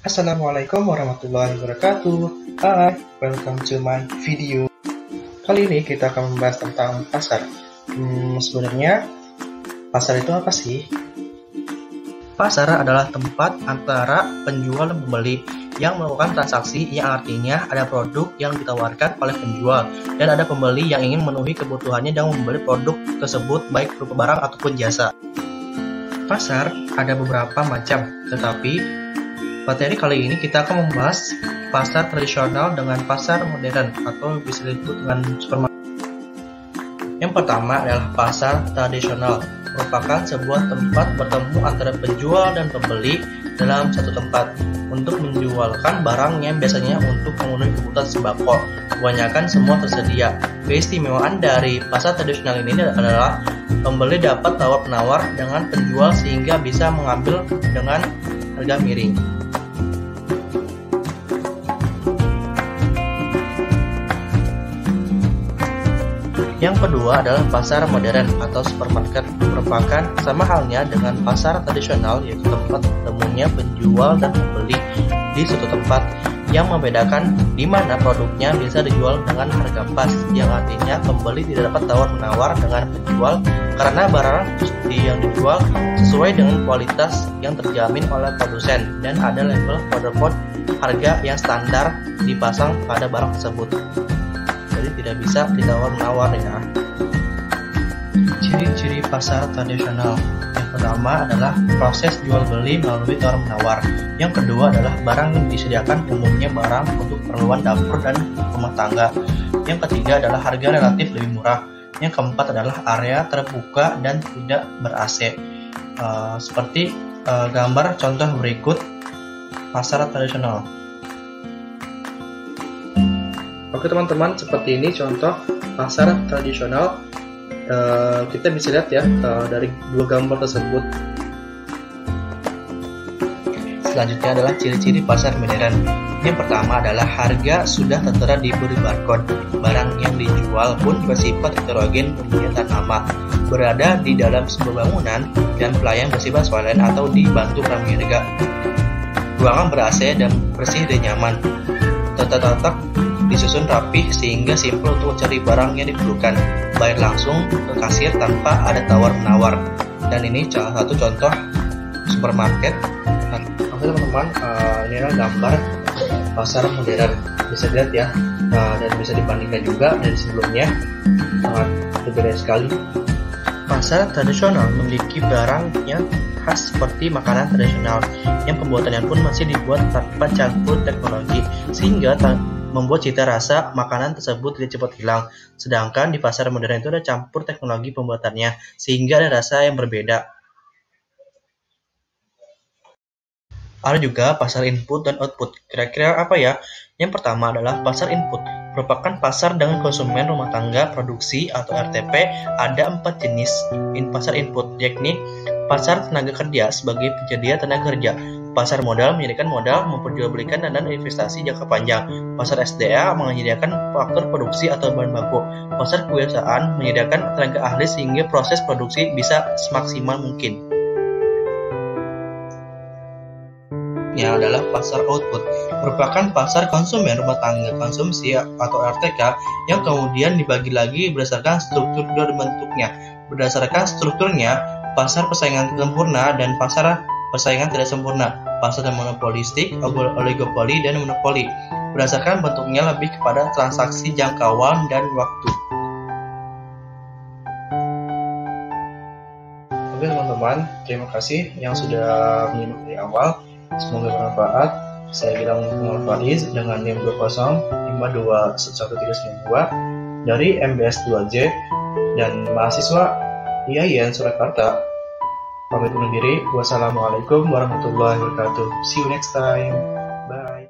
Assalamualaikum warahmatullahi wabarakatuh. Hai, welcome to my video. Kali ini kita akan membahas tentang pasar. Sebenarnya pasar itu apa sih? Pasar adalah tempat antara penjual dan pembeli yang melakukan transaksi, yang artinya ada produk yang ditawarkan oleh penjual dan ada pembeli yang ingin memenuhi kebutuhannya dan membeli produk tersebut baik berupa barang ataupun jasa. Pasar ada beberapa macam, tetapi materi kali ini kita akan membahas pasar tradisional dengan pasar modern atau bisa disebut dengan supermarket. Yang pertama adalah pasar tradisional, merupakan sebuah tempat bertemu antara penjual dan pembeli dalam satu tempat untuk menjualkan barang yang biasanya untuk memenuhi kebutuhan sembako. Kebanyakan semua tersedia. Keistimewaan dari pasar tradisional ini adalah pembeli dapat tawar-menawar dengan penjual sehingga bisa mengambil dengan harga miring. Yang kedua adalah pasar modern atau supermarket, merupakan sama halnya dengan pasar tradisional, yaitu tempat ketemunya penjual dan pembeli di suatu tempat. Yang membedakan di mana produknya bisa dijual dengan harga pas, yang artinya pembeli tidak dapat tawar-menawar dengan penjual karena barang yang dijual sesuai dengan kualitas yang terjamin oleh produsen dan ada label order code harga yang standar dipasang pada barang tersebut. Jadi tidak bisa ditawar-menawar ya. Ciri-ciri pasar tradisional. Yang pertama adalah proses jual beli melalui tawar-menawar. Yang kedua adalah barang yang disediakan, umumnya barang untuk keperluan dapur dan rumah tangga. Yang ketiga adalah harga relatif lebih murah. Yang keempat adalah area terbuka dan tidak ber-AC. Seperti gambar contoh berikut pasar tradisional. Oke teman-teman, seperti ini contoh pasar tradisional. Kita bisa lihat ya dari dua gambar tersebut. Selanjutnya adalah ciri-ciri pasar modern. Yang pertama adalah harga sudah tertera di barcode. Barang yang dijual pun bersifat heterogen dan nama, berada di dalam sebuah bangunan dan pelayan bersifat swalayan atau dibantu pramudiga. Ruangan ber-AC dan bersih dan nyaman. Tata-tata disusun rapih sehingga simpel untuk mencari barang yang diperlukan. Bayar langsung ke kasir tanpa ada tawar-menawar. Dan ini salah satu contoh supermarket. Oke teman-teman, ini adalah gambar pasar modern. Bisa dilihat ya, dan bisa dibandingkan juga dari sebelumnya, sangat berbeda sekali. Pasar tradisional memiliki barang yang khas seperti makanan tradisional yang pembuatannya pun masih dibuat tanpa campur teknologi sehingga membuat cita rasa makanan tersebut tidak cepat hilang. Sedangkan di pasar modern itu ada campur teknologi pembuatannya sehingga ada rasa yang berbeda. Ada juga pasar input dan output. Kira-kira apa ya? Yang pertama adalah pasar input, merupakan pasar dengan konsumen rumah tangga produksi atau RTP. Ada 4 jenis pasar input, yakni pasar tenaga kerja sebagai penyedia tenaga kerja, pasar modal menyediakan modal memperjualbelikan dan investasi jangka panjang, pasar SDA menyediakan faktor produksi atau bahan baku, pasar kewirausahaan menyediakan tenaga ahli sehingga proses produksi bisa semaksimal mungkin. Yang adalah pasar output, merupakan pasar konsumen rumah tangga konsumsi atau RTK yang kemudian dibagi lagi berdasarkan struktur dan bentuknya. Berdasarkan strukturnya, pasar persaingan sempurna dan pasar persaingan tidak sempurna, pasar monopolistik, oligopoli, dan monopoli. Berdasarkan bentuknya lebih kepada transaksi jangkauan dan waktu. Oke teman-teman, terima kasih yang sudah menyimak dari awal. Semoga bermanfaat. Saya Gilang Muhammad Faiz dengan NIM 2052111392 dari MBS 2J dan mahasiswa IAIN Surakarta. Pamit undur diri. Wassalamualaikum warahmatullahi wabarakatuh. See you next time. Bye.